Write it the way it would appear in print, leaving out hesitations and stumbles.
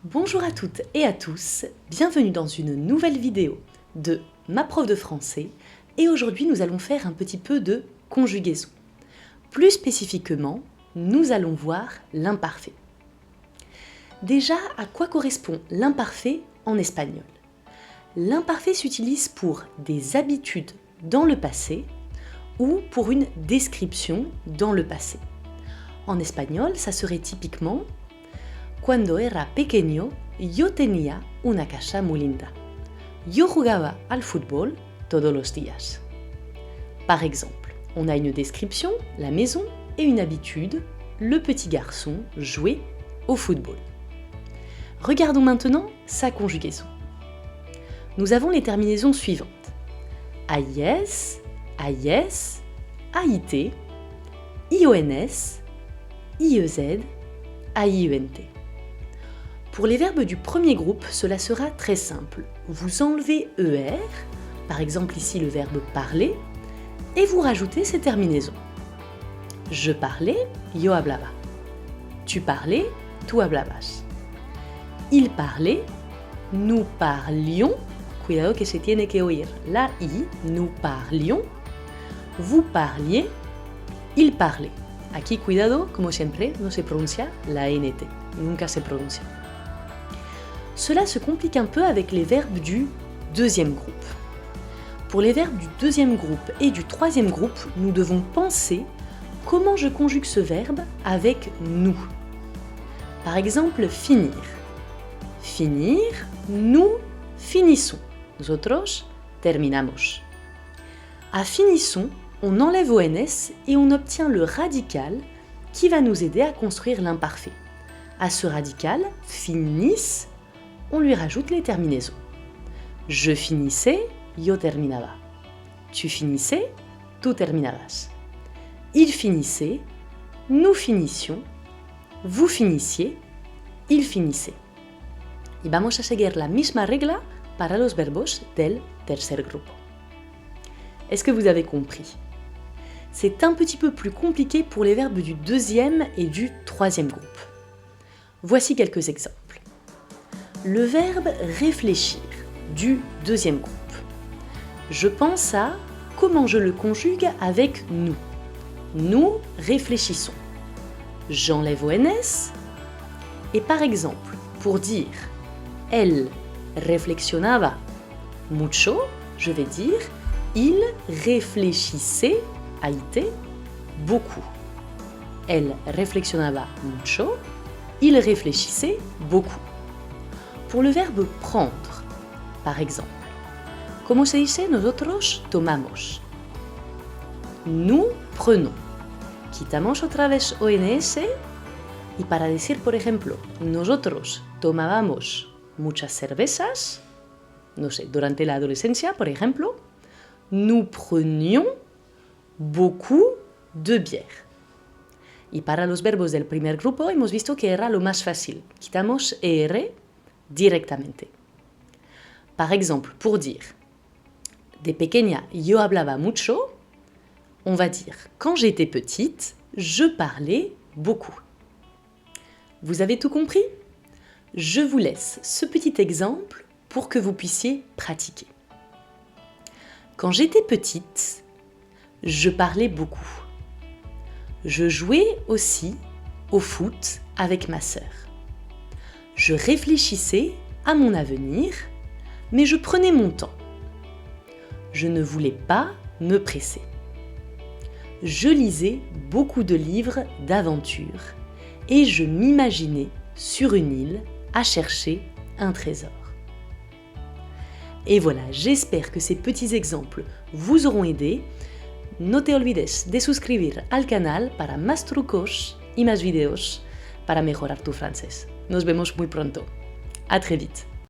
Bonjour à toutes et à tous, bienvenue dans une nouvelle vidéo de ma prof de français et aujourd'hui nous allons faire un petit peu de conjugaison. Plus spécifiquement, nous allons voir l'imparfait. Déjà, à quoi correspond l'imparfait en espagnol? L'imparfait s'utilise pour des habitudes dans le passé ou pour une description dans le passé. En espagnol, ça serait typiquement Cuando era pequeño, yo tenía una casa muy linda. Yo jugaba al fútbol todos los días. Par exemple, on a une description, la maison, et une habitude, le petit garçon jouait au football. Regardons maintenant sa conjugaison. Nous avons les terminaisons suivantes. AIS, AIS, AIT, IONS, IEZ, AIENT. Pour les verbes du premier groupe, cela sera très simple. Vous enlevez ER, par exemple ici le verbe parler, et vous rajoutez ces terminaisons. Je parlais, yo hablaba. Tu parlais, tú hablabas. Il parlait, nous parlions. Cuidado que se tiene que oír la I, nous parlions. Vous parliez, il parlait. Aquí cuidado, como siempre, no se pronuncia la NT. Nunca se pronuncia. Cela se complique un peu avec les verbes du deuxième groupe. Pour les verbes du deuxième groupe et du troisième groupe, nous devons penser comment je conjugue ce verbe avec nous. Par exemple, finir. Finir, nous finissons. Nosotros terminamos. À finissons, on enlève ONS et on obtient le radical qui va nous aider à construire l'imparfait. À ce radical, finis, on lui rajoute les terminaisons. Je finissais, yo terminaba. Tu finissais, tú terminabas. Il finissait, nous finissions. Vous finissiez, il finissait. Y vamos a seguir la misma regla para los verbos del tercer grupo. Est-ce que vous avez compris? C'est un petit peu plus compliqué pour les verbes du deuxième et du troisième groupe. Voici quelques exemples. Le verbe réfléchir du deuxième groupe. Je pense à comment je le conjugue avec nous. Nous réfléchissons. J'enlève ONS et par exemple, pour dire elle reflexionaba mucho, je vais dire il réfléchissait, AIT, beaucoup. Elle reflexionaba mucho, il réfléchissait beaucoup. Pour le verbe prendre, par exemple, como se dice nosotros tomamos. Nous prenons. Quitamos otra vez ONS y para decir, por ejemplo, nosotros tomábamos muchas cervezas, no sé, durante la adolescencia, por ejemplo, nous prenions beaucoup de bière. Y para los verbos del primer grupo hemos visto que era lo más fácil. Quitamos ER directamente. Par exemple, pour dire de pequeña yo hablaba mucho, on va dire quand j'étais petite, je parlais beaucoup. Vous avez tout compris? Je vous laisse ce petit exemple pour que vous puissiez pratiquer. Quand j'étais petite, je parlais beaucoup. Je jouais aussi au foot avec ma sœur. Je réfléchissais à mon avenir, mais je prenais mon temps. Je ne voulais pas me presser. Je lisais beaucoup de livres d'aventure et je m'imaginais sur une île à chercher un trésor. Et voilà, j'espère que ces petits exemples vous auront aidé. No te olvides de suscribir al canal para más trucos y más videos para mejorar tu francés. Nos vemos muy pronto. À très vite.